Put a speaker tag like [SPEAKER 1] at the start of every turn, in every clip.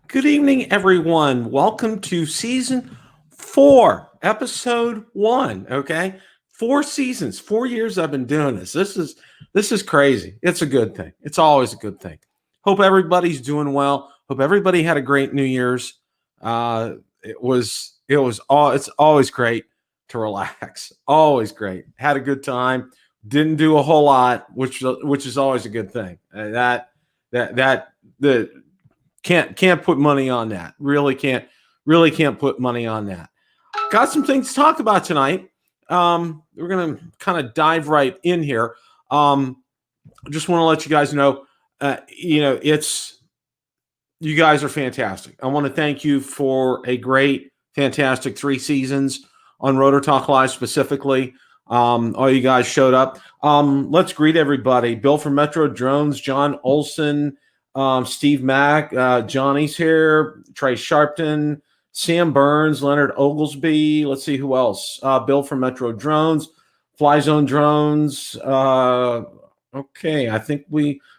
[SPEAKER 1] Good evening, everyone. Welcome to season 4, episode 1. Okay, 4 seasons, 4 years I've been doing this. This is crazy. It's a good thing. It's always a good thing. Hope everybody's doing well. Hope everybody had a great New Year's. It's always great to relax. Always great. Had a good time. Didn't do a whole lot, which is always a good thing. The can't put money on that. Really can't put money on that. Got some things to talk about tonight. We're gonna kind of dive right in here. Just want to let you guys know, it's you guys are fantastic. I want to thank you for a great, fantastic 3 seasons on Rotor Talk Live specifically. All you guys showed up. Let's greet everybody. Bill from Metro Drones, John Olson, Steve Mack, Johnny's here, Trey Sharpton, Sam Burns, Leonard Oglesby. Let's see who else. Bill from Metro Drones, Fly Zone Drones. Okay, I think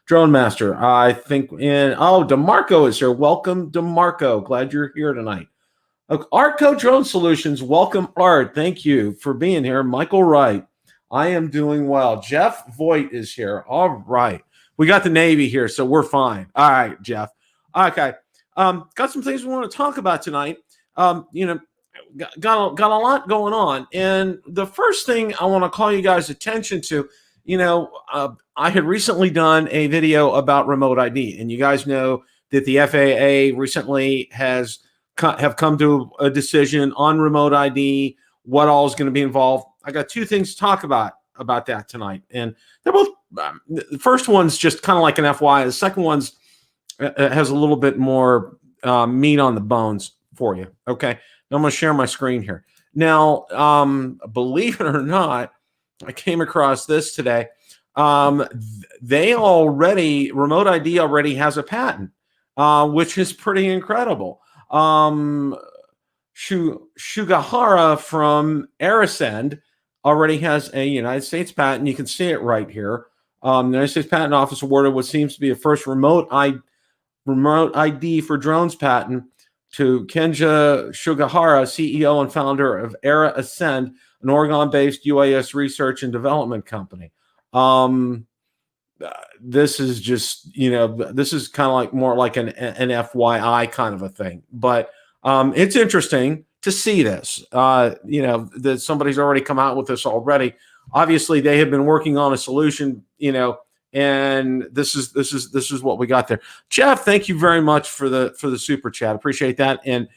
[SPEAKER 1] Drone Master. DeMarco is here. Welcome, DeMarco. Glad you're here tonight. Artco Drone Solutions. Welcome, Art. Thank you for being here. Michael Wright. I am doing well. Jeff Voigt is here. All right. We got the Navy here, so we're fine. All right, Jeff. Okay. Got some things we want to talk about tonight. Got a lot going on. And the first thing I want to call you guys' attention to, I had recently done a video about remote ID. And you guys know that the FAA recently have come to a decision on remote ID, what all is going to be involved. I got 2 things to talk about that tonight. And they're both, the first one's just kind of like an FYI. The second one's has a little bit more meat on the bones for you. Okay. Now I'm going to share my screen here. Now, believe it or not, I came across this today. Remote ID already has a patent, which is pretty incredible. Shugahara from Airascend already has a United States patent. You can see it right here. The United States Patent Office awarded what seems to be a first remote ID for drones patent to Kenja Shugahara, CEO and founder of Airascend, an Oregon-based UAS research and development company. This is just, this is kind of like more like an FYI kind of a thing. But it's interesting to see this, that somebody's already come out with this already. Obviously, they have been working on a solution, and this is what we got there. Jeff, thank you very much for the super chat. Appreciate that. And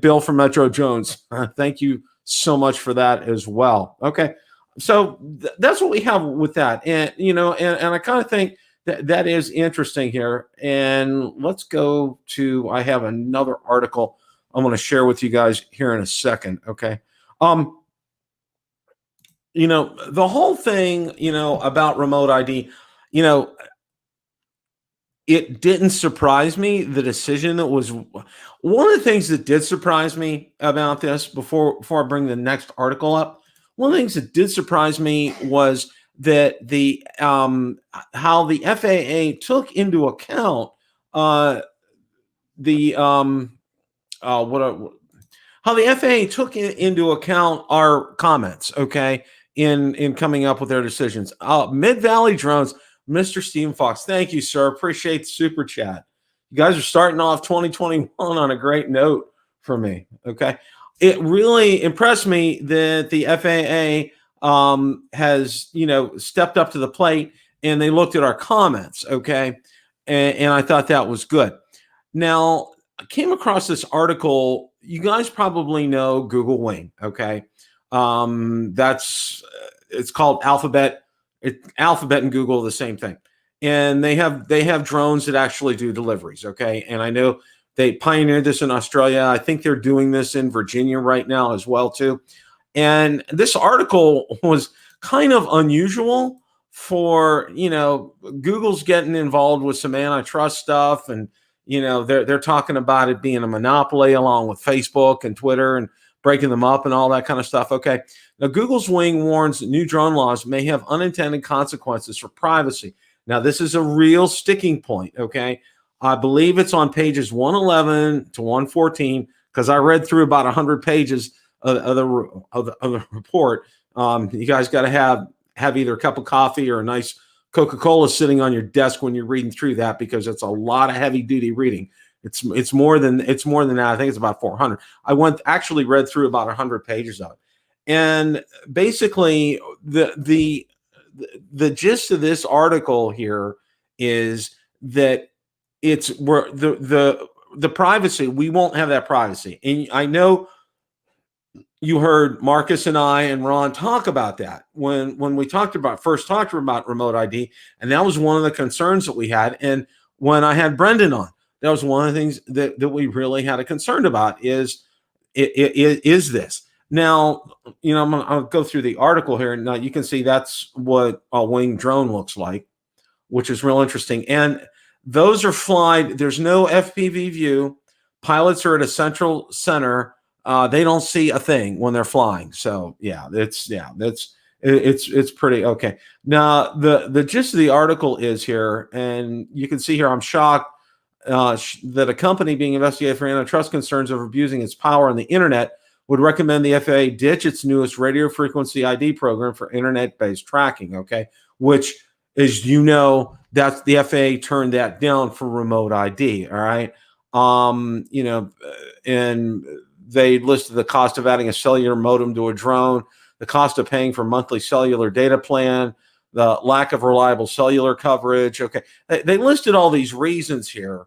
[SPEAKER 1] Bill from Metro Jones, thank you so much for that as well. Okay. So that's what we have with that. And, and I kind of think that is interesting here. And let's go to, I have another article I'm going to share with you guys here in a second. Okay. The whole thing, about remote ID, it didn't surprise me. The decision that was one of the things that did surprise me about this before I bring the next article up. One of the things that did surprise me was that how the FAA took into account how the FAA took into account our comments, okay, in coming up with their decisions. Mid Valley Drones, Mr. Stephen Fox, thank you, sir. Appreciate the super chat. You guys are starting off 2021 on a great note for me, okay? It really impressed me that the FAA has, stepped up to the plate and they looked at our comments, okay? And I thought that was good. Now, I came across this article. You guys probably know Google Wing, okay? It's called Alphabet. Alphabet and Google are the same thing. And they have drones that actually do deliveries, okay? And I know they pioneered this in Australia. I think they're doing this in Virginia right now as well, too. And this article was kind of unusual for, Google's getting involved with some antitrust stuff. And, they're talking about it being a monopoly along with Facebook and Twitter and breaking them up and all that kind of stuff. Okay. Now, Google's Wing warns that new drone laws may have unintended consequences for privacy. Now, this is a real sticking point, okay? I believe it's on pages 111 to 114 because I read through about 100 pages of the report. You guys got to have either a cup of coffee or a nice Coca-Cola sitting on your desk when you're reading through that, because it's a lot of heavy duty reading. It's more than that. I think it's about 400. I actually read through about 100 pages of it, and basically the gist of this article here is that the privacy, we won't have that privacy. And I know you heard Marcus and I and Ron talk about that when we first talked about remote ID, and that was one of the concerns that we had. And when I had Brendan on, that was one of the things that we really had a concern about is this. Now, I'll go through the article here. Now you can see that's what a winged drone looks like, which is real interesting. And those are flied. There's no FPV view. Pilots are at a central center. They don't see a thing when they're flying. So it's pretty okay. Now the gist of the article is here, and you can see here, I'm shocked that a company being investigated for antitrust concerns over abusing its power on the internet would recommend the FAA ditch its newest radio frequency ID program for internet-based tracking. Okay, which, as that's the FAA turned that down for remote ID. All right, and they listed the cost of adding a cellular modem to a drone, the cost of paying for monthly cellular data plan, the lack of reliable cellular coverage. Okay, they listed all these reasons here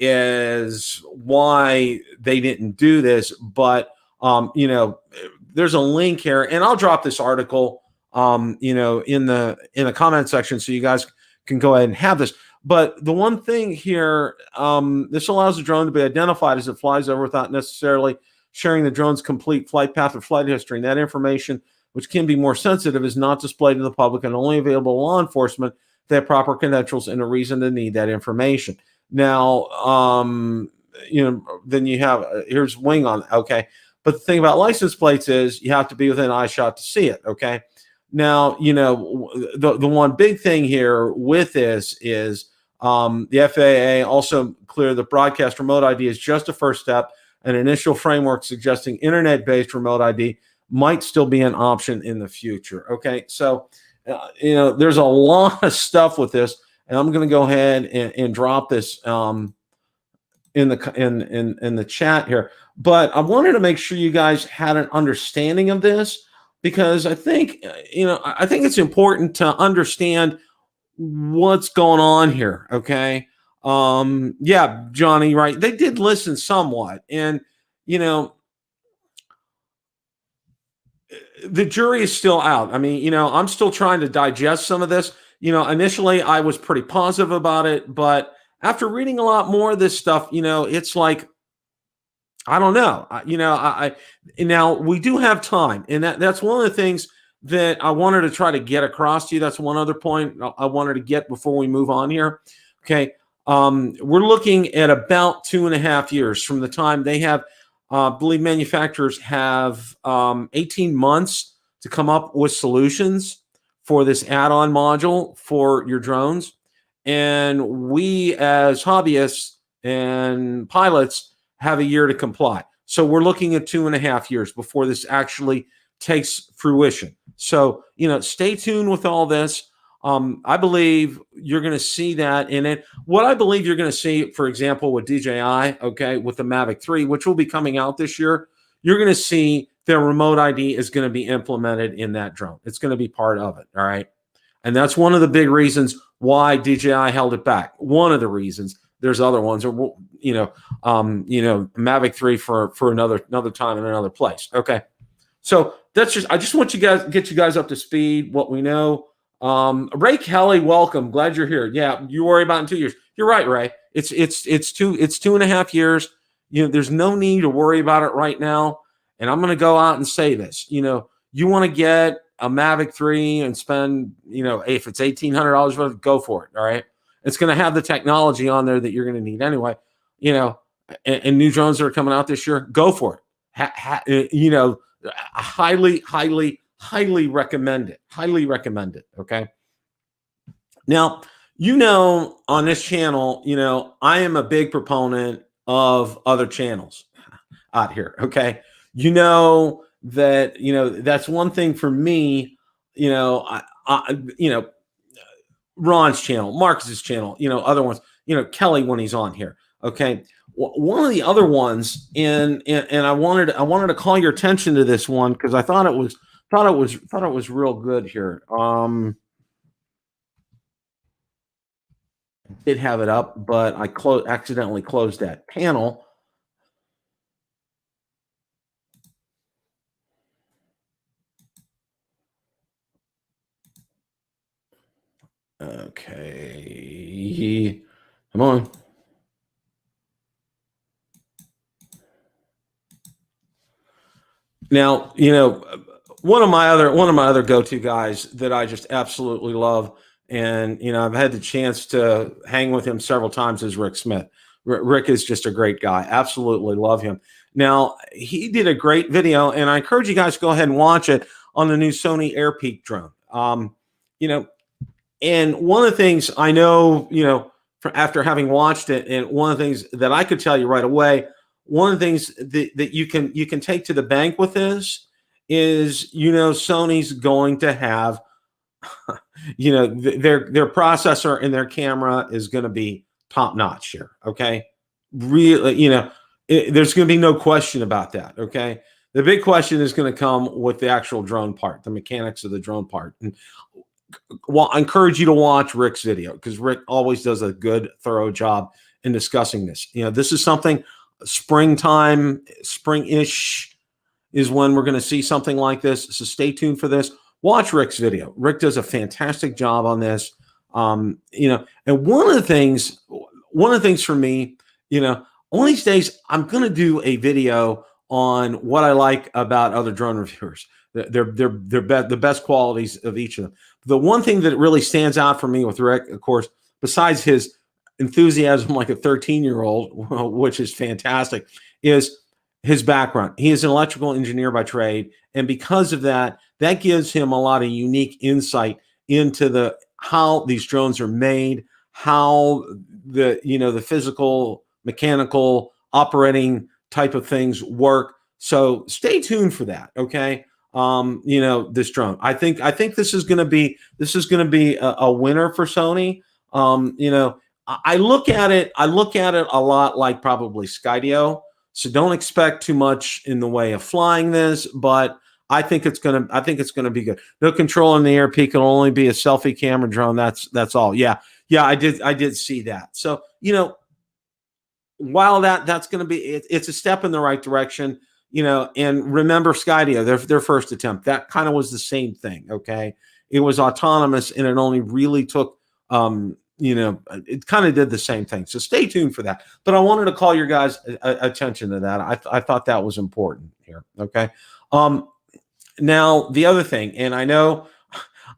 [SPEAKER 1] is why they didn't do this, but there's a link here, and I'll drop this article in the comment section so you guys can go ahead and have this. But the one thing here, this allows the drone to be identified as it flies over without necessarily sharing the drone's complete flight path or flight history. And that information, which can be more sensitive, is not displayed to the public and only available to law enforcement that have proper credentials and a reason to need that information. Now, then you have, here's wing on, okay. But the thing about license plates is you have to be within eye shot to see it, okay. Now, the one big thing here with this is the FAA also cleared the broadcast remote ID is just a first step. An initial framework suggesting internet-based remote ID might still be an option in the future. Okay, so there's a lot of stuff with this, and I'm going to go ahead and drop this in the chat here. But I wanted to make sure you guys had an understanding of this, because I think it's important to understand what's going on here. Okay. Yeah, Johnny, right. They did listen somewhat, and the jury is still out. I mean, I'm still trying to digest some of this. Initially I was pretty positive about it, but after reading a lot more of this stuff, it's like, I don't know. Now we do have time, and that's one of the things that I wanted to try to get across to you. That's one other point I wanted to get before we move on here. Okay. We're looking at about 2.5 years from the time they have, I believe manufacturers have 18 months to come up with solutions for this add-on module for your drones. And we as hobbyists and pilots have a year to comply. So we're looking at 2.5 years before this actually takes fruition. So, stay tuned with all this. I believe you're going to see that in it. What I believe you're going to see, for example, with DJI, okay, with the Mavic 3, which will be coming out this year, you're going to see their remote ID is going to be implemented in that drone. It's going to be part of it, all right? And that's one of the big reasons why DJI held it back. One of the reasons. There's other ones, or Mavic 3 for another time in another place. Okay, so I just want get you guys up to speed. What we know. Ray Kelly, welcome. Glad you're here. Yeah, you worry about it in 2 years. You're right, Ray. It's 2.5 years. There's no need to worry about it right now. And I'm going to go out and say this. You want to get a Mavic 3 and spend, if it's $1,800, go for it. All right. It's going to have the technology on there that you're going to need anyway, and new drones that are coming out this year, go for it. Highly recommend it. Highly recommend it. Okay. Now, On this channel, I am a big proponent of other channels out here. Okay. That's one thing for me, Ron's channel, Marcus's channel, other ones, Kelly when he's on here. Okay. One of the other ones, and I wanted to call your attention to this one because I thought it was real good here. Did have it up, but I accidentally closed that panel. Okay, come on. Now, one of my other go-to guys that I just absolutely love, and I've had the chance to hang with him several times, is Rick Smith. Rick is just a great guy. Absolutely love him. Now, he did a great video, and I encourage you guys to go ahead and watch it on the new Sony Airpeak drone. And one of the things I know, after having watched it, and one of the things that I could tell you right away, one of the things that you can take to the bank with this is, Sony's going to have, their processor and their camera is going to be top notch here. Okay. Really, there's going to be no question about that. Okay. The big question is going to come with the actual drone part, the mechanics of the drone part. And I encourage you to watch Rick's video because Rick always does a good, thorough job in discussing this. This is something spring-ish is when we're going to see something like this. So stay tuned for this. Watch Rick's video. Rick does a fantastic job on this. And one of the things for me, one of these days, I'm going to do a video on what I like about other drone reviewers. The best qualities of each of them. The one thing that really stands out for me with Rick, of course, besides his enthusiasm like a 13-year-old, which is fantastic, is his background. He is an electrical engineer by trade, and because of that, that gives him a lot of unique insight into how these drones are made, how the physical, mechanical, operating type of things work. So stay tuned for that. Okay. This drone. I think this is going to be a winner for Sony. I look at it a lot like probably Skydio. So don't expect too much in the way of flying this, but I think it's gonna be good. No control in the Airpeak. It'll only be a selfie camera drone. That's all. Yeah. I did see that. So while that's going to be, it's a step in the right direction. And remember Skydio, their first attempt, that kind of was the same thing. Okay. It was autonomous and it only really took, it kind of did the same thing. So stay tuned for that. But I wanted to call your guys' attention to that. I thought that was important here. Okay. Now the other thing, and I know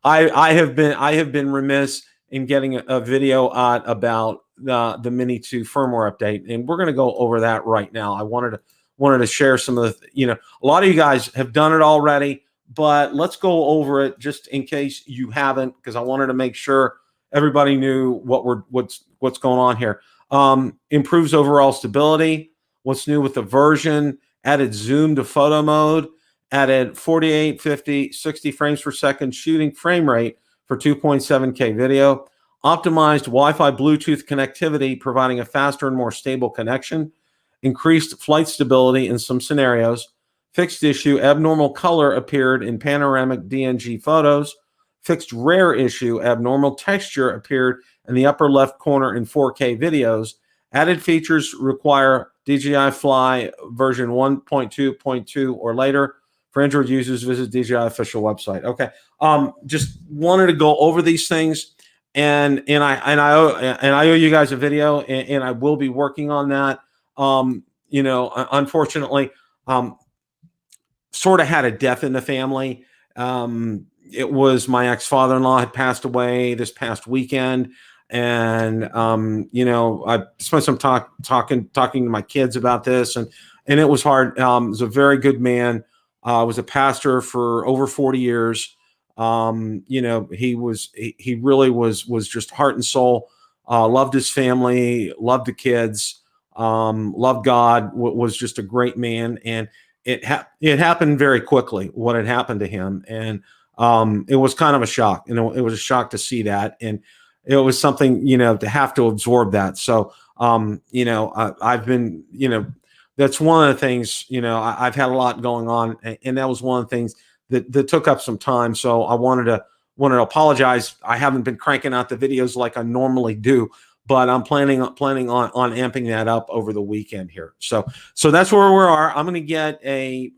[SPEAKER 1] I have been remiss in getting a video out about the Mini 2 firmware update, and we're going to go over that right now. I wanted to share some of the, a lot of you guys have done it already, but let's go over it just in case you haven't, because I wanted to make sure everybody knew what's going on here. Improves overall stability. What's new with the version? Added zoom to photo mode. Added 48, 50, 60 frames per second shooting frame rate for 2.7K video. Optimized Wi-Fi Bluetooth connectivity, providing a faster and more stable connection. Increased flight stability in some scenarios. Fixed issue, abnormal color appeared in panoramic DNG photos. Fixed rare issue, abnormal texture appeared in the upper left corner in 4K videos. Added features require DJI Fly version 1.2.2 or later. For Android users, visit DJI official website. Okay, just wanted to go over these things, and I owe you guys a video, and I will be working on that. Unfortunately, sort of had a death in the family. It was my ex-father-in-law had passed away this past weekend. And, I spent some talking to my kids about this, and it was hard. He was a very good man. Was a pastor for over 40 years. You know, he really was just heart and soul. Loved his family, loved the kids, loved God. Was just a great man, and it happened very quickly. What had happened to him, and it was kind of a shock. You know, it was a shock to see that, and it was something, you know, to have to absorb that. So, you know, I've been, you know, that's one of the things, you know, I've had a lot going on, and that was one of the things that took up some time. So I wanted to apologize. I haven't been cranking out the videos like I normally do, but I'm planning on amping that up over the weekend here. So that's where we are. I'm going to get a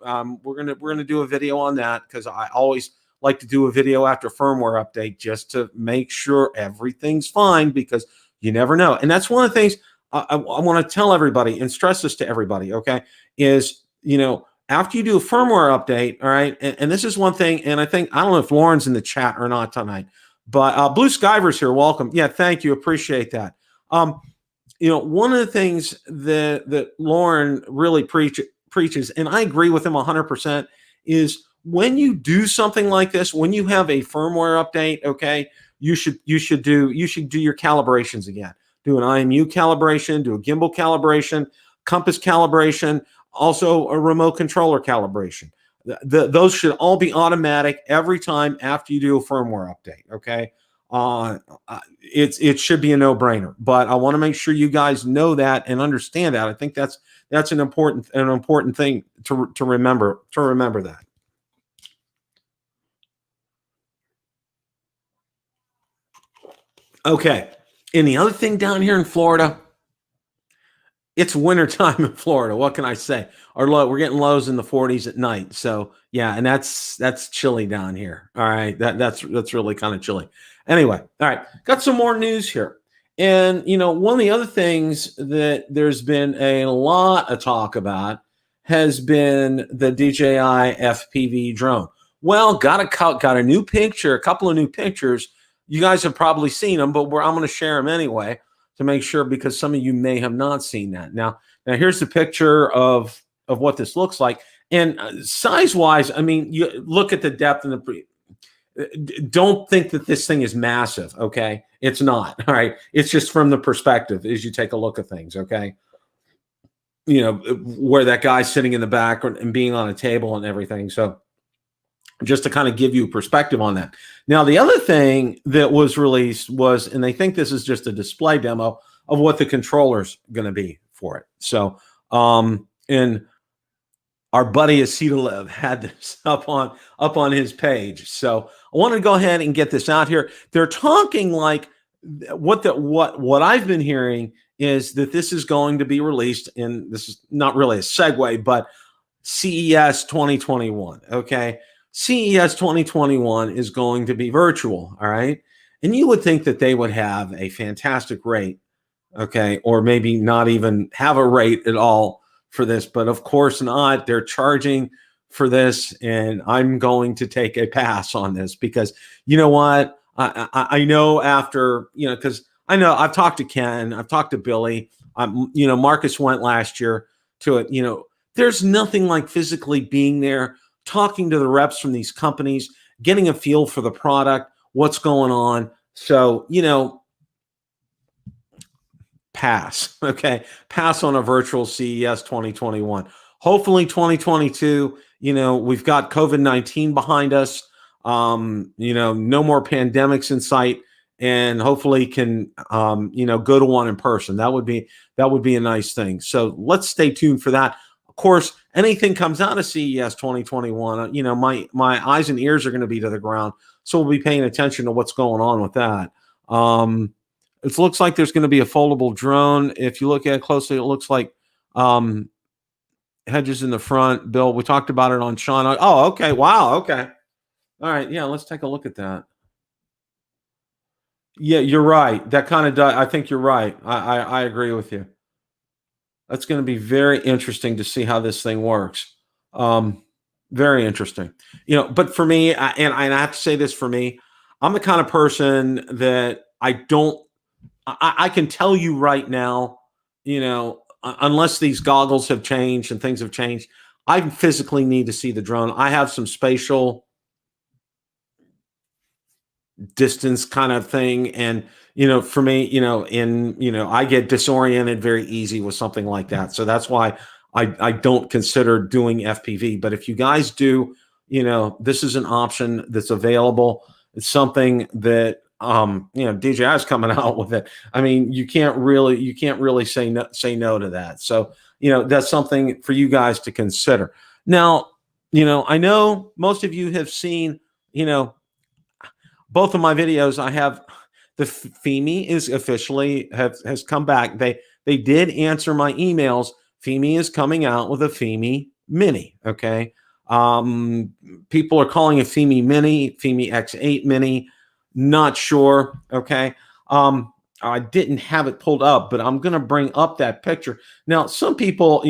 [SPEAKER 1] we're going to do a video on that, because I always like to do a video after firmware update just to make sure everything's fine, because you never know. And that's one of the things I want to tell everybody and stress this to everybody, okay, is, you know, after you do a firmware update, all right, and this is one thing, and I don't know if Lauren's in the chat or not tonight, but Blue Skyver's here, welcome. Yeah, thank you, appreciate that. You know, one of the things that Lauren really preaches, and I agree with him 100%, is when you do something like this, when you have a firmware update, okay, you should do your calibrations again. Do an IMU calibration, do a gimbal calibration, compass calibration, also a remote controller calibration. Those should all be automatic every time after you do a firmware update, okay? It should be a no-brainer, but I want to make sure you guys know that and understand that. I think that's an important thing to remember that. Okay. And the other thing down here in Florida, it's wintertime in Florida. What can I say? We're getting lows in the 40s at night. So yeah, and that's chilly down here. All right. That's really kind of chilly. Anyway, all right. Got some more news here. And you know, one of the other things that there's been a lot of talk about has been the DJI FPV drone. Well, got a new picture, a couple of new pictures. You guys have probably seen them, but I'm going to share them anyway to make sure, because some of you may have not seen that. Now here's the picture of what this looks like. And size-wise, I mean, you look at the depth and don't think that this thing is massive, okay? It's not, all right? It's just from the perspective as you take a look at things, okay? You know, where that guy's sitting in the back and being on a table and everything. So just to kind of give you perspective on that. Now, the other thing that was released was, and they think this is just a display demo of what the controller's going to be for it. So, and our buddy Acetalev had this up on his page. So I want to go ahead and get this out here. They're talking like what I've been hearing is that this is going to be released in, this is not really a segue, but CES 2021. Okay. CES 2021 is going to be virtual, all right? And you would think that they would have a fantastic rate, okay, or maybe not even have a rate at all for this, but of course not. They're charging for this, and I'm going to take a pass on this, because you know what? I know after, you know, because I know I've talked to Ken, I've talked to Billy, you know, Marcus went last year to it. You know, there's nothing like physically being there, talking to the reps from these companies, getting a feel for the product, what's going on. So, you know, pass, okay? Pass on a virtual CES 2021. Hopefully 2022, you know, we've got COVID-19 behind us, you know, no more pandemics in sight, and hopefully can, you know, go to one in person. That would be a nice thing. So let's stay tuned for that. Of course, anything comes out of CES 2021, you know, my eyes and ears are going to be to the ground. So we'll be paying attention to what's going on with that. It looks like there's going to be a foldable drone. If you look at it closely, it looks like hedges in the front. Bill, we talked about it on Sean. Oh, okay. Wow. Okay. All right. Yeah, let's take a look at that. Yeah, you're right. That kind of does. I think you're right. I agree with you. That's going to be very interesting to see how this thing works. Very interesting. You know, but for me, and I have to say this, for me, I'm the kind of person that I can tell you right now, you know, unless these goggles have changed and things have changed, I physically need to see the drone. I have some spatial distance kind of thing. And, for me, I get disoriented very easy with something like that. So that's why I don't consider doing FPV. But if you guys do, this is an option that's available. It's something that, DJI is coming out with it. I mean, you can't really say no to that. So, that's something for you guys to consider. Now, I know most of you have seen, both of my videos. I have the Fimi is officially has come back. They did answer my emails. Fimi is coming out with a Fimi Mini. Okay. People are calling it Fimi Mini, Fimi X8 Mini. Not sure. Okay. I didn't have it pulled up, but I'm going to bring up that picture. Now, some people,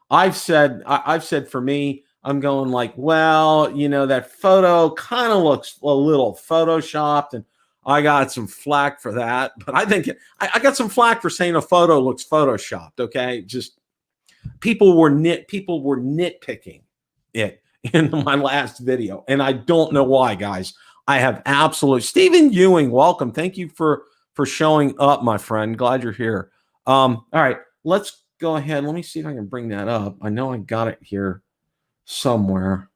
[SPEAKER 1] I've said for me, I'm going like, well, that photo kind of looks a little photoshopped, and I got some flack for that. But I think I got some flack for saying a photo looks photoshopped. Okay, just people were nitpicking it in my last video, and I don't know why, guys. I have absolute Stephen Ewing, welcome. Thank you for showing up, my friend. Glad you're here. All right, let's go ahead. Let me see if I can bring that up. I know I got it here somewhere.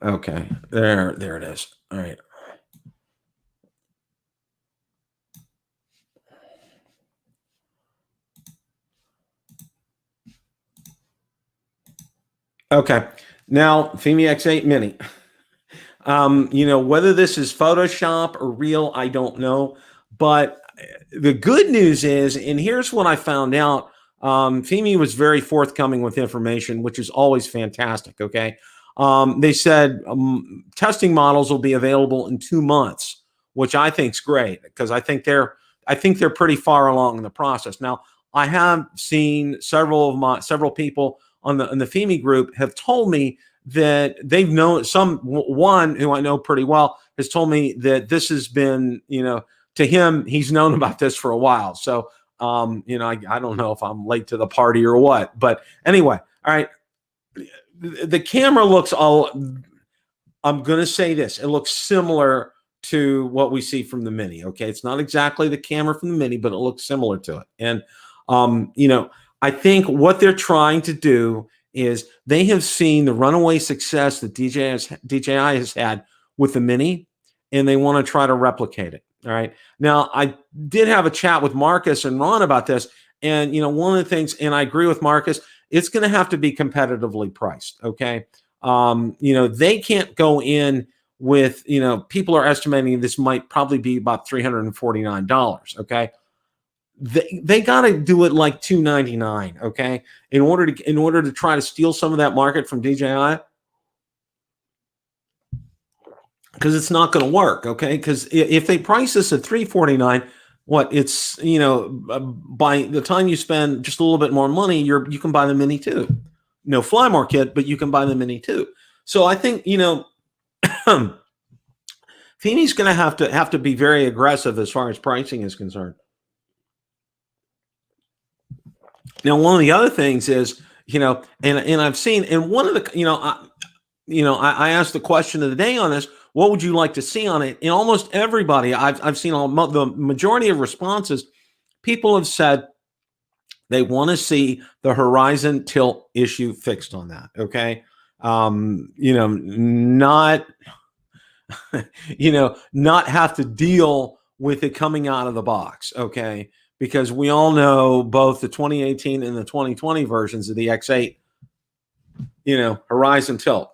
[SPEAKER 1] Okay, there it is. All right. Okay, now Fimi X8 Mini. Whether this is Photoshop or real, I don't know. But the good news is, and here's what I found out. Fimi was very forthcoming with information, which is always fantastic. Okay. They said testing models will be available in 2 months, which I think is great because I think they're pretty far along in the process. Now, I have seen several people on the Fimi group have told me that they've known one who I know pretty well has told me that this has been, to him, he's known about this for a while. So, I don't know if I'm late to the party or what, but anyway, all right. The camera looks I'm going to say this. It looks similar to what we see from the Mini. Okay. It's not exactly the camera from the Mini, but it looks similar to it. And, I think what they're trying to do is they have seen the runaway success that DJI has had with the Mini, and they want to try to replicate it. All right. Now, I did have a chat with Marcus and Ron about this. And, one of the things, and I agree with Marcus, it's going to have to be competitively priced. Okay. They can't go in with, people are estimating this might probably be about $349. Okay. They got to do it like $299. Okay. In order to try to steal some of that market from DJI, because it's not going to work. Okay. Because if they price this at $349, it's, by the time you spend just a little bit more money, you can buy the Mini too. No fly more kit, but you can buy the Mini too. So I think, Fimi's going to have to be very aggressive as far as pricing is concerned. Now, one of the other things is, and I've seen, and one of the, I asked the question of the day on this. What would you like to see on it? And almost everybody, I've seen the majority of responses, people have said they want to see the horizon tilt issue fixed on that. Okay. Not, not have to deal with it coming out of the box. Okay. Because we all know both the 2018 and the 2020 versions of the X8, horizon tilt,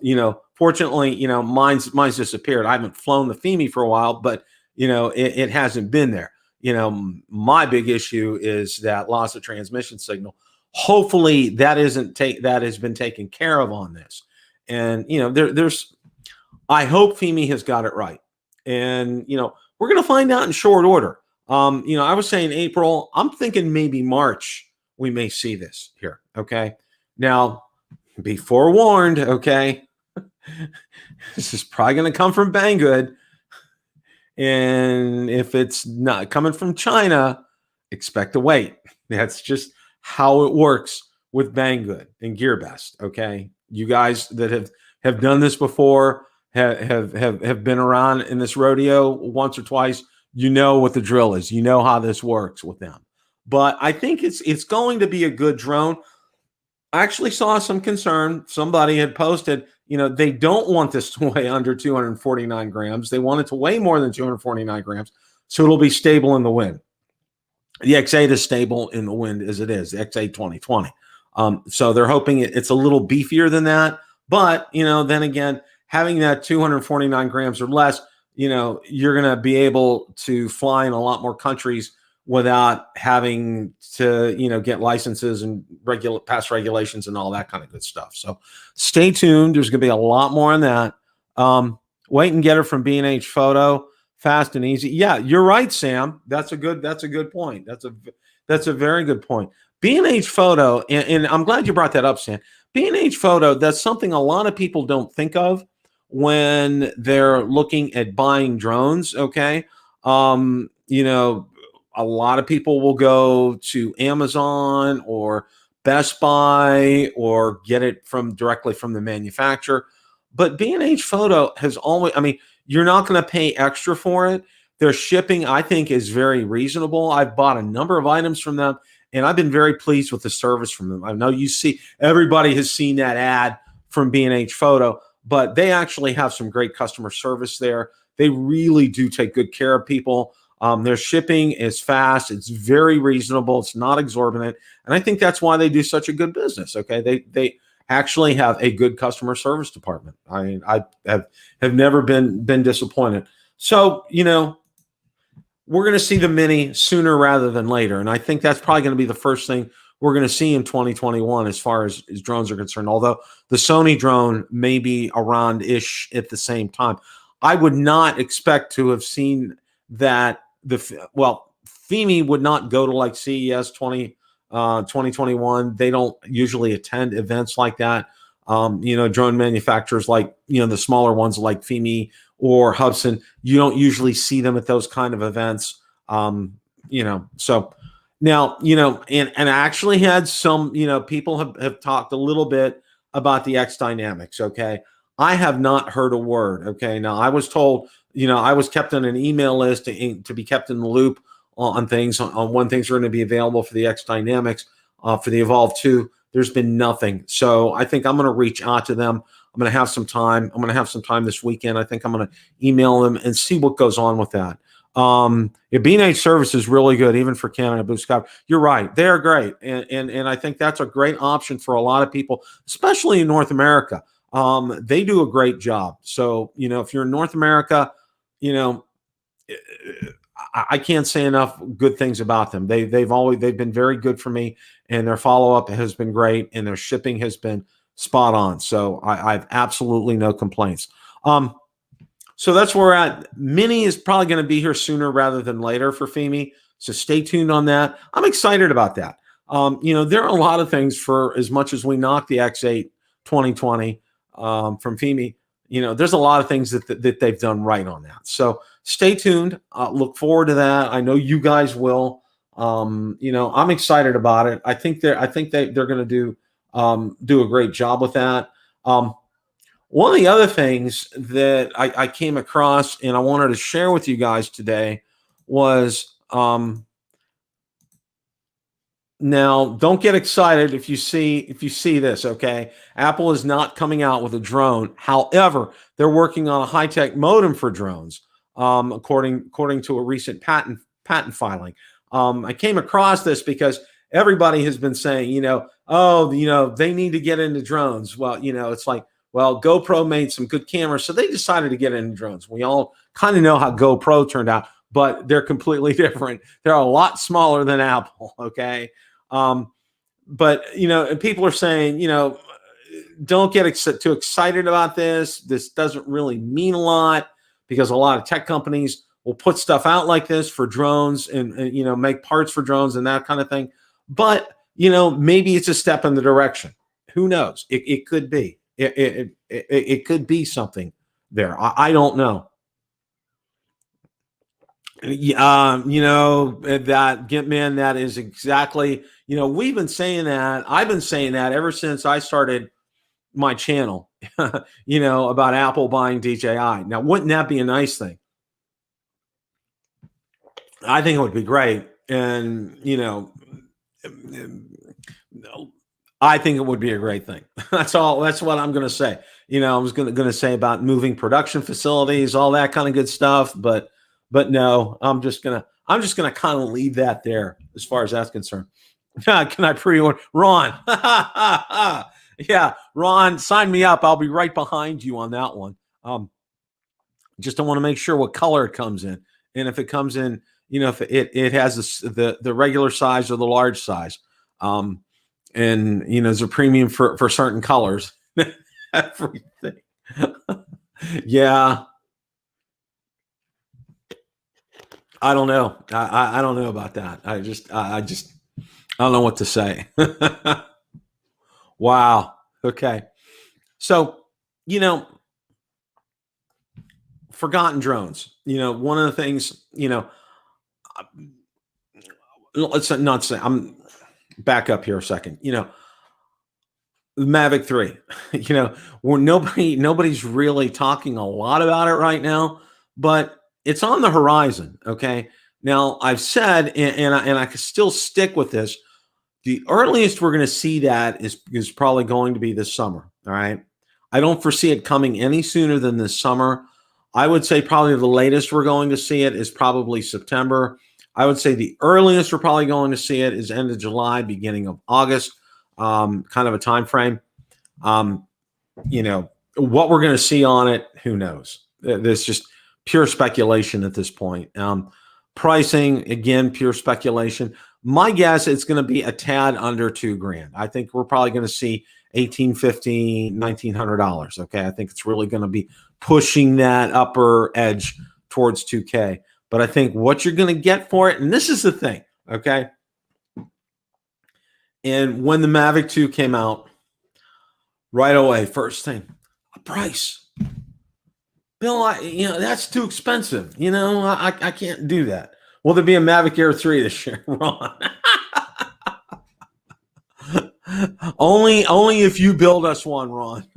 [SPEAKER 1] fortunately, mine's disappeared. I haven't flown the Fimi for a while, but, it hasn't been there. My big issue is that loss of transmission signal. Hopefully that has been taken care of on this. And, I hope Fimi has got it right. And, we're going to find out in short order. I was saying April, I'm thinking maybe March, we may see this here. Okay. Now, be forewarned. Okay. This is probably going to come from Banggood. And if it's not coming from China, expect to wait. That's just how it works with Banggood and GearBest. Okay. You guys that have done this before have been around in this rodeo once or twice, you know what the drill is. You know how this works with them. But I think it's going to be a good drone. I actually saw some concern. Somebody had posted, they don't want this to weigh under 249 grams. They want it to weigh more than 249 grams, so it'll be stable in the wind. The X8 is stable in the wind as it is, the X8 2020. So they're hoping it's a little beefier than that. But, then again, having that 249 grams or less, you're going to be able to fly in a lot more countries without having to, get licenses and pass regulations and all that kind of good stuff. So stay tuned. There's going to be a lot more on that. Wait and get it from B&H Photo. Fast and easy. Yeah, you're right, Sam. That's a good point. That's a very good point. B&H Photo, and I'm glad you brought that up, Sam. B&H Photo, that's something a lot of people don't think of when they're looking at buying drones, okay? A lot of people will go to Amazon or Best Buy or get it directly from the manufacturer. But B&H Photo has always, you're not going to pay extra for it. Their shipping, I think, is very reasonable. I've bought a number of items from them, and I've been very pleased with the service from them. I know everybody has seen that ad from B&H Photo, but they actually have some great customer service there. They really do take good care of people. Their shipping is fast. It's very reasonable. It's not exorbitant. And I think that's why they do such a good business. Okay. They actually have a good customer service department. I have never been disappointed. So, we're going to see the Mini sooner rather than later. And I think that's probably going to be the first thing we're going to see in 2021 as far as drones are concerned. Although the Sony drone may be around-ish at the same time. I would not expect to have seen that. Fimi would not go to like CES 2021. They don't usually attend events like that. Drone manufacturers like, the smaller ones like Fimi or Hubsan, you don't usually see them at those kind of events. So now, and I actually had some, people have talked a little bit about the X Dynamics. Okay. I have not heard a word. Okay. Now I was told, I was kept on an email list to be kept in the loop on things, on when things are going to be available for the X Dynamics, for the Evolve 2. There's been nothing. So I think I'm going to reach out to them. I'm going to have some time. I'm going to have some time this weekend. I think I'm going to email them and see what goes on with that. B&H service is really good, even for Canada Blue Sky. You're right. They're great. And I think that's a great option for a lot of people, especially in North America. They do a great job. So, if you're in North America, I can't say enough good things about them. They've been very good for me, and their follow-up has been great, and their shipping has been spot on. So I've absolutely no complaints. So that's where we're at. Mini is probably going to be here sooner rather than later for Fimi. So stay tuned on that. I'm excited about that. There are a lot of things, for as much as we knock the X8 2020 from Fimi, there's a lot of things that they've done right on that. So stay tuned. Look forward to that. I know you guys will. I'm excited about it. I think they're going to do a great job with that. One of the other things that I came across and I wanted to share with you guys today was, now don't get excited if you see this, okay? Apple is not coming out with a drone. However, they're working on a high-tech modem for drones, according to a recent patent filing. I came across this because everybody has been saying, they need to get into drones. Well, it's like, well, GoPro made some good cameras, so they decided to get into drones. We all kind of know how GoPro turned out, but they're completely different. They're a lot smaller than Apple, okay? But, and people are saying, don't get too excited about this. This doesn't really mean a lot, because a lot of tech companies will put stuff out like this for drones and make parts for drones and that kind of thing. But, maybe it's a step in the direction. Who knows? It could be. It could be something there. I don't know. That is exactly, we've been saying that. I've been saying that ever since I started my channel. about Apple buying DJI. Now, wouldn't that be a nice thing? I think it would be great. And, I think it would be a great thing. That's all. That's what I'm going to say. I was going to say about moving production facilities, all that kind of good stuff. But no, I'm just going to kind of leave that there as far as that's concerned. Can I pre-order? Ron. Yeah, Ron, sign me up. I'll be right behind you on that one. Just don't want to make sure what color it comes in. And if it comes in, if it has the regular size or the large size. And, there's a premium for certain colors. Everything. Yeah. I don't know. I don't know about that. I don't know what to say. Wow. Okay. So, forgotten drones. One of the things, let's not say, I'm back up here a second. The Mavic 3, where nobody's really talking a lot about it right now, but it's on the horizon. Okay. Now I've said, and I can still stick with this. The earliest we're going to see that is probably going to be this summer. All right. I don't foresee it coming any sooner than this summer. I would say probably the latest we're going to see it is probably September. I would say the earliest we're probably going to see it is end of July, beginning of August, kind of a time frame. What we're going to see on it, who knows? There's just pure speculation at this point. Pricing, again, pure speculation. My guess, it's going to be a tad under $2,000. I think we're probably going to see $1,850, $1,900. Okay, I think it's really going to be pushing that upper edge towards $2,000. But I think what you're going to get for it, and this is the thing, okay? And when the Mavic 2 came out, right away, first thing, a price. Bill, that's too expensive. I can't do that. Will there be a Mavic Air 3 this year, Ron? Only if you build us one, Ron.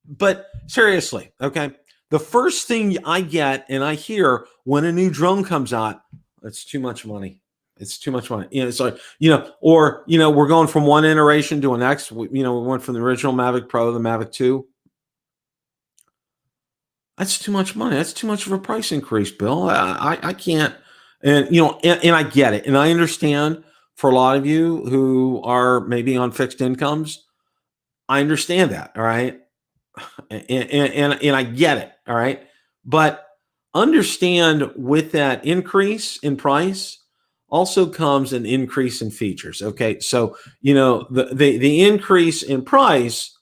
[SPEAKER 1] But seriously, okay? The first thing I get and I hear when a new drone comes out, it's too much money. It's too much money. We're going from one iteration to the next. We went from the original Mavic Pro to the Mavic 2. That's too much money. That's too much of a price increase, Bill. I can't. And I get it, and I understand for a lot of you who are maybe on fixed incomes. I understand that. All right, and I get it. All right, but understand with that increase in price also comes an increase in features. Okay, so the increase in price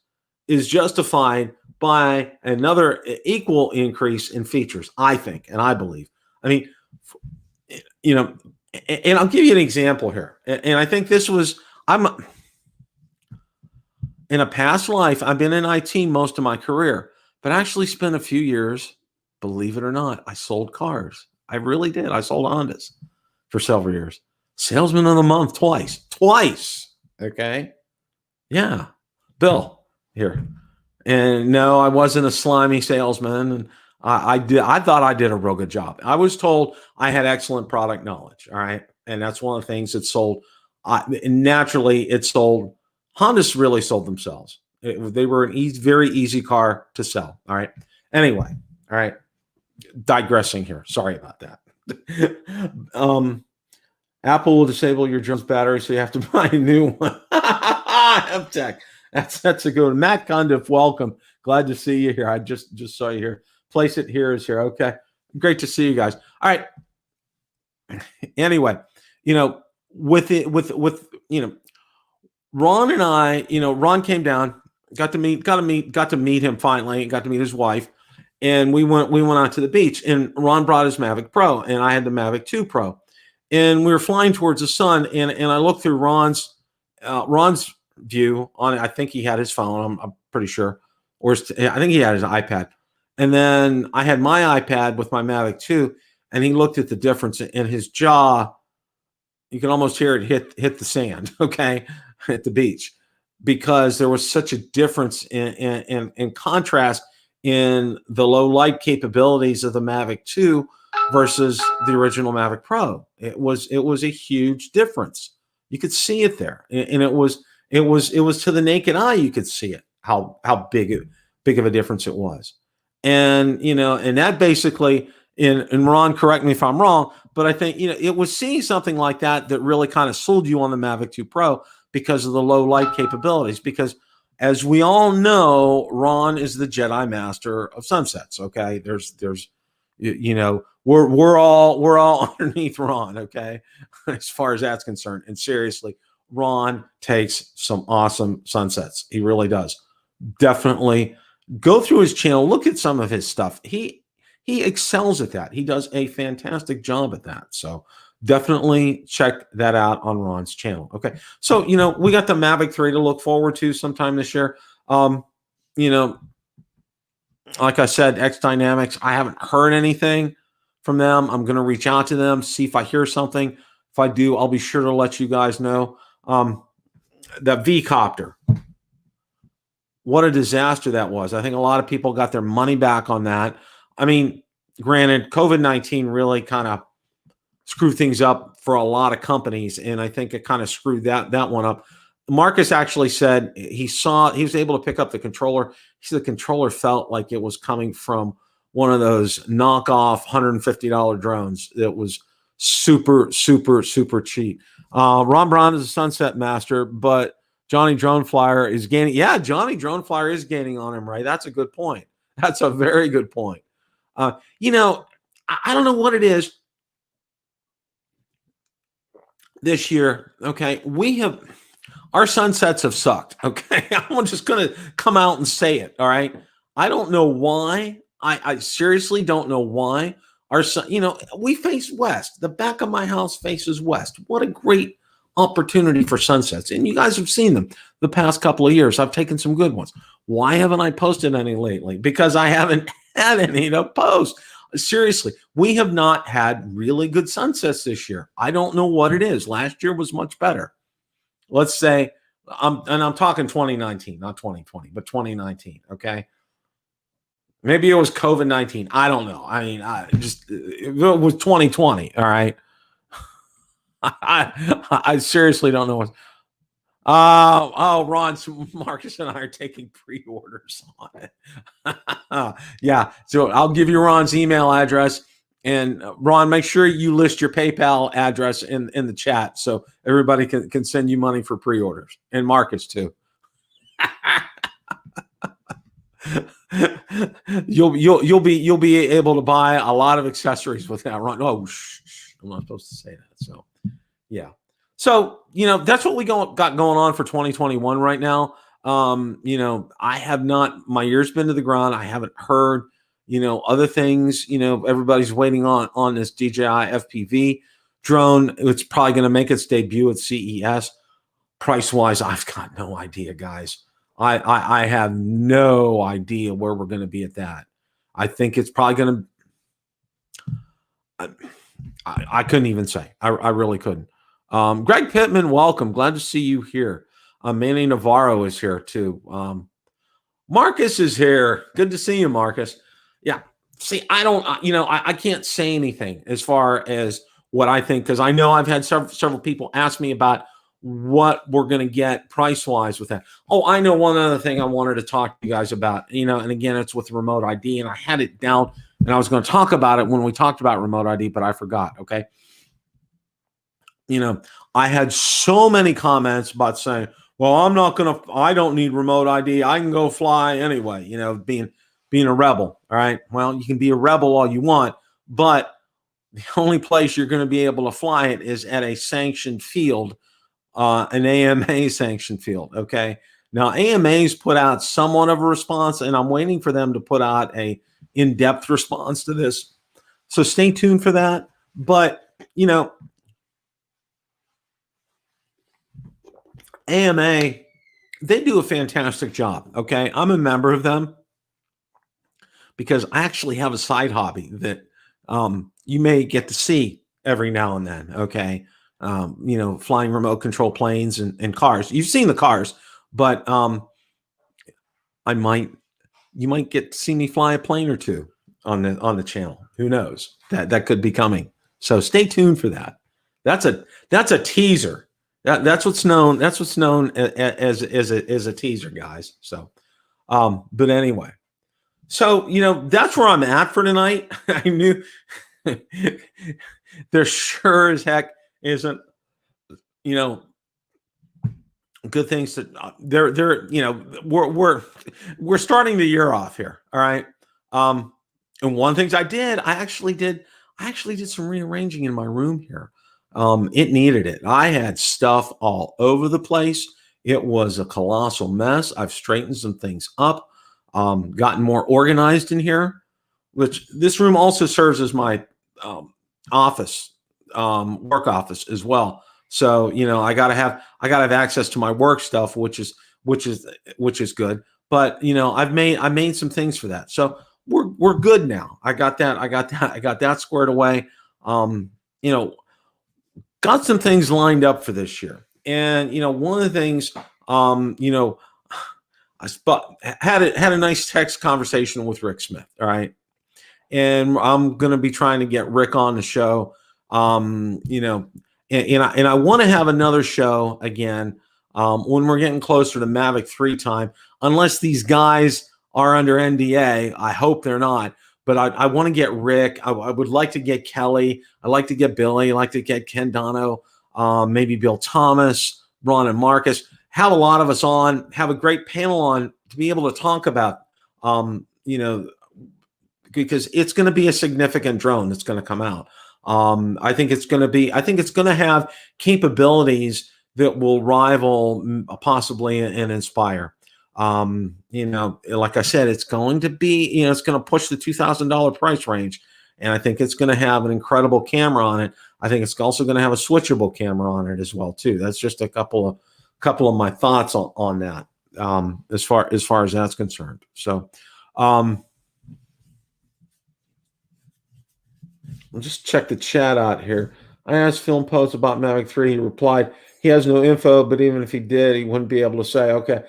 [SPEAKER 1] is justified by another equal increase in features, I think, and I believe. I mean, and I'll give you an example here. And I think in a past life, I've been in IT most of my career, but I actually spent a few years, believe it or not, I sold cars. I really did. I sold Hondas for several years. Salesman of the month twice. Okay. Yeah. Bill here. And no, I wasn't a slimy salesman. And I thought I did a real good job. I was told I had excellent product knowledge. All right. And that's one of the things that sold. Naturally, it sold. Hondas really sold themselves. They were an very easy car to sell. All right. Anyway. All right. Digressing here. Sorry about that. Apple will disable your drone's battery, so you have to buy a new one. M-Tech. That's a good one. Matt Condiff, welcome. Glad to see you here. I just saw you here. Place it here is here. Okay. Great to see you guys. All right. Anyway, with Ron and I, Ron came down, got to meet him finally, got to meet his wife, and we went out to the beach, and Ron brought his Mavic Pro and I had the Mavic 2 Pro. And we were flying towards the sun, and I looked through Ron's view on it. I think he had his phone. I'm pretty sure, I think he had his iPad. And then I had my iPad with my Mavic 2, and he looked at the difference in his jaw. You can almost hear it hit the sand. Okay, at the beach. because there was such a difference in contrast in the low light capabilities of the Mavic 2 versus the original Mavic Pro. It was a huge difference. You could see it there, and it was to the naked eye. You could see it, how big of a difference it was. And and that basically, and Ron, correct me if I'm wrong, but I think it was seeing something like that really kind of sold you on the Mavic 2 Pro because of the low light capabilities. Because as we all know, Ron is the Jedi master of sunsets. Okay, we're all underneath Ron. Okay, as far as that's concerned. And seriously, Ron takes some awesome sunsets. He really does. Definitely go through his channel, look at some of his stuff. He excels at that. He does a fantastic job at that. So definitely check that out on Ron's channel. Okay. So, we got the Mavic 3 to look forward to sometime this year. Like I said, X Dynamics, I haven't heard anything from them. I'm going to reach out to them, see if I hear something. If I do, I'll be sure to let you guys know. The V-Copter. What a disaster that was. I think a lot of people got their money back on that. I mean, granted, COVID-19 really kind of screwed things up for a lot of companies, and I think it kind of screwed that one up. Marcus actually said he was able to pick up the controller. He said the controller felt like it was coming from one of those knockoff $150 drones that was super, super, super cheap. Ron Brown is a sunset master, but Johnny Drone Flyer is gaining. Yeah, Johnny Drone Flyer is gaining on him, right? That's a good point. That's a very good point. I don't know what it is this year. Okay, our sunsets have sucked. Okay, I'm just going to come out and say it. All right, I don't know why. I seriously don't know why. We face west. The back of my house faces west. What a great opportunity for sunsets. And you guys have seen them the past couple of years. I've taken some good ones. Why haven't I posted any lately? Because I haven't had any to post. Seriously, we have not had really good sunsets this year. I don't know what it is. Last year was much better. Let's say, I'm talking 2019, not 2020, but 2019. Okay. Maybe it was COVID-19. I don't know. I mean, it was 2020. All right. I seriously don't know. Ron, Marcus and I are taking pre-orders on it. Yeah. So I'll give you Ron's email address, and Ron, make sure you list your PayPal address in the chat so everybody can send you money for pre-orders, and Marcus too. You'll be able to buy a lot of accessories with that, Ron. Oh, I'm not supposed to say that. So, yeah. So, that's what we got going on for 2021 right now. I have not, my ear's been to the ground. I haven't heard, other things. Everybody's waiting on this DJI FPV drone. It's probably going to make its debut at CES. Price wise, I've got no idea, guys. I have no idea where we're going to be at that. I think it's probably going to, I couldn't even say. I really couldn't. Greg Pittman, welcome. Glad to see you here. Manny Navarro is here too. Marcus is here. Good to see you, Marcus. Yeah. See, I can't say anything as far as what I think, because I know I've had several people ask me about what we're going to get price-wise with that. Oh, I know one other thing I wanted to talk to you guys about, and again, it's with remote ID, and I had it down, and I was going to talk about it when we talked about remote ID, but I forgot, okay? I had so many comments about saying, well, I don't need remote ID. I can go fly anyway, being a rebel, all right? Well, you can be a rebel all you want, but the only place you're going to be able to fly it is at a sanctioned field, an AMA sanctioned field. Okay. Now AMA's put out somewhat of a response, and I'm waiting for them to put out a in-depth response to this. So stay tuned for that. But, AMA, they do a fantastic job. Okay. I'm a member of them because I actually have a side hobby that, you may get to see every now and then. Okay. Flying remote control planes and cars. You've seen the cars. but you might get to see me fly a plane or two on the channel. Who knows? That could be coming. So stay tuned for that. That's a teaser. That's what's known as a teaser, guys. So but anyway. So, that's where I'm at for tonight. I knew there sure as heck isn't, good things that we're starting the year off here. All right. And one of the things I actually did some rearranging in my room here. It needed it. I had stuff all over the place. It was a colossal mess. I've straightened some things up. Gotten more organized in here, which this room also serves as my office, work office as well. So I gotta have access to my work stuff, which is good. But I made some things for that. So we're good now. I got that squared away. Got some things lined up for this year, and one of the things I had a nice text conversation with Rick Smith. All right. And I'm going to be trying to get Rick on the show. And I want to have another show again when we're getting closer to Mavic 3 time, unless these guys are under NDA. I hope they're not. But I want to get Rick. I would like to get Kelly. I'd like to get Billy. I'd like to get Ken Dono, maybe Bill Thomas, Ron and Marcus. Have a lot of us on, have a great panel on to be able to talk about, because it's going to be a significant drone that's going to come out. I think it's going to have capabilities that will rival possibly and Inspire. Like I said, it's going to be, it's going to push the $2,000 price range. And I think it's going to have an incredible camera on it. I think it's also going to have a switchable camera on it as well, too. That's just a couple of my thoughts on that, as far as that's concerned. So, I'll just check the chat out here. I asked Film Post about Mavic 3. He replied, he has no info, but even if he did, he wouldn't be able to say. Okay.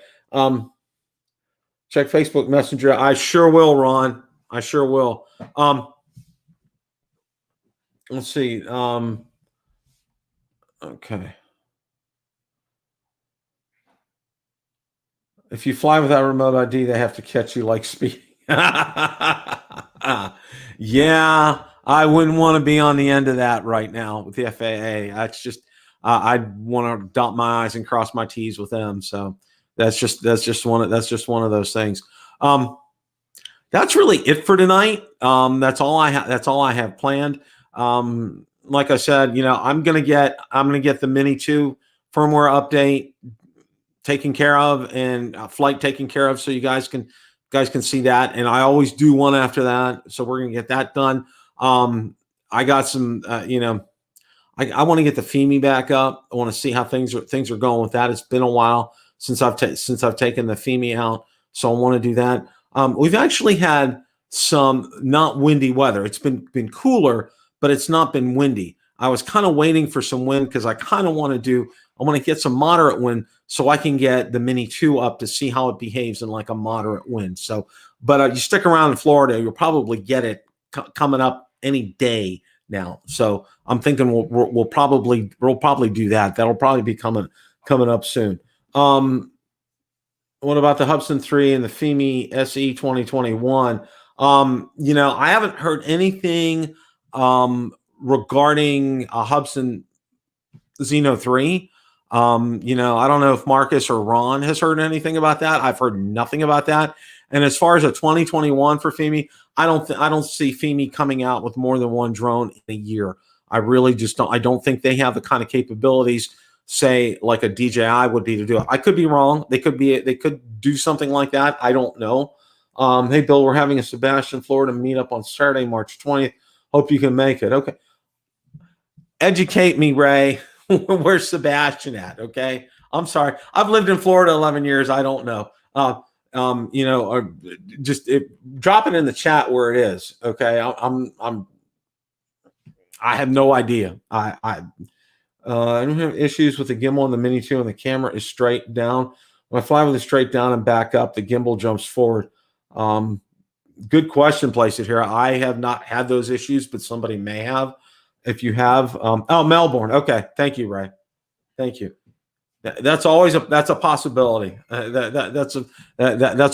[SPEAKER 1] Check Facebook Messenger. I sure will, Ron. I sure will. Let's see. Okay. If you fly without remote ID, they have to catch you like speeding. Yeah, I wouldn't want to be on the end of that right now with the FAA. That's just, I'd want to dot my I's and cross my T's with them. So that's just one of those things. That's really it for tonight. That's all I have planned. Like I said, I'm gonna get the Mini 2 firmware update taken care of and flight taken care of, so you guys can see that. And I always do one after that, so we're gonna get that done. I got some, I want to get the Fimi back up. I want to see how things are going with that. It's been a while since I've taken the Fimi out, so I want to do that. We've actually had some not windy weather. It's been cooler, but it's not been windy. I was kind of waiting for some wind because I kind of want to get some moderate wind so I can get the Mini 2 up to see how it behaves in like a moderate wind. So, but you stick around in Florida, you'll probably get it coming up any day now. So I'm thinking we'll probably do that. That'll probably be coming up soon. What about the Hubsan 3 and the Fimi SE 2021? I haven't heard anything regarding a Hubsan Xeno 3. I don't know if Marcus or Ron has heard anything about that. I've heard nothing about that. And as far as a 2021 for Fimi, I don't see Fimi coming out with more than one drone in a year. I really just don't. I don't think they have the kind of capabilities, say, like a DJI would be to do it. I could be wrong. They could do something like that. I don't know. Hey, Bill, we're having a Sebastian, Florida meetup on Saturday, March 20th. Hope you can make it. Okay. Educate me, Ray. Where's Sebastian at? Okay. I'm sorry. I've lived in Florida 11 years. I don't know. Or just drop it in the chat where it is. Okay. I have no idea. I don't have issues with the gimbal and the Mini 2, and the camera is straight down. When I fly with it straight down and back up, the gimbal jumps forward. Good question, Place It Here. I have not had those issues, but somebody may have. If you have, oh, Melbourne. Okay, thank you, Ray. Thank you. That's always that's a possibility. That's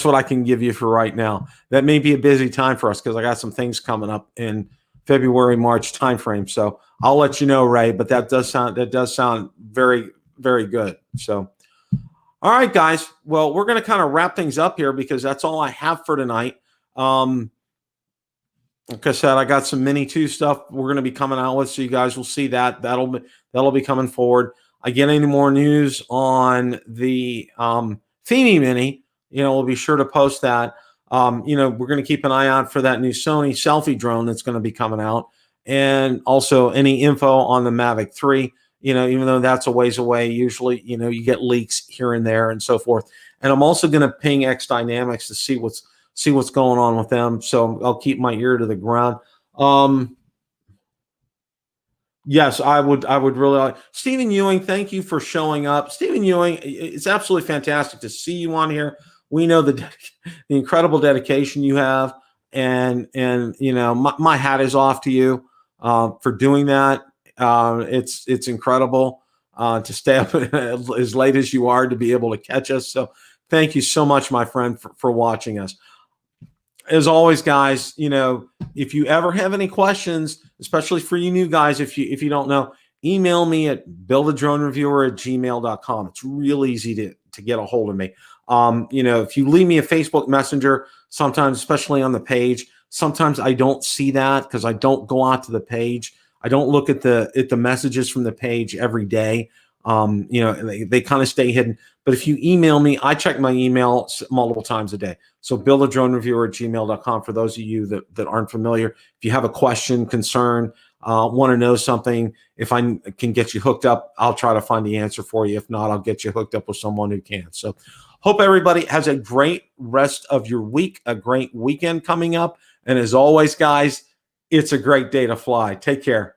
[SPEAKER 1] what I can give you for right now. That may be a busy time for us because I got some things coming up in February, March timeframe. So I'll let you know, Ray. But that does sound very, very good. So, all right, guys. Well, we're going to kind of wrap things up here because that's all I have for tonight. Like I said, I got some Mini 2 stuff we're going to be coming out with, so you guys will see that. That'll be coming forward. I get any more news on the Fimi Mini, we'll be sure to post that. We're going to keep an eye out for that new Sony selfie drone that's going to be coming out, and also any info on the Mavic 3. Even though that's a ways away, usually you get leaks here and there and so forth. And I'm also going to ping X Dynamics to see what's going on with them. So I'll keep my ear to the ground. Yes, I would really like. Stephen Ewing, thank you for showing up. Stephen Ewing, it's absolutely fantastic to see you on here. We know the incredible dedication you have, and my hat is off to you for doing that. It's incredible to stay up as late as you are to be able to catch us. So thank you so much, my friend, for watching us. As always, guys, if you ever have any questions, especially for you new guys, if you don't know, email me at buildadronereviewer@gmail.com. It's real easy to get a hold of me. If you leave me a Facebook Messenger, sometimes, especially on the page, sometimes I don't see that because I don't go out to the page. I don't look at the messages from the page every day. They kind of stay hidden. But if you email me, I check my email multiple times a day. So buildadronereviewer@gmail.com for those of you that aren't familiar. If you have a question, concern, want to know something, if I can get you hooked up, I'll try to find the answer for you. If not, I'll get you hooked up with someone who can. So hope everybody has a great rest of your week, a great weekend coming up. And as always, guys, it's a great day to fly. Take care.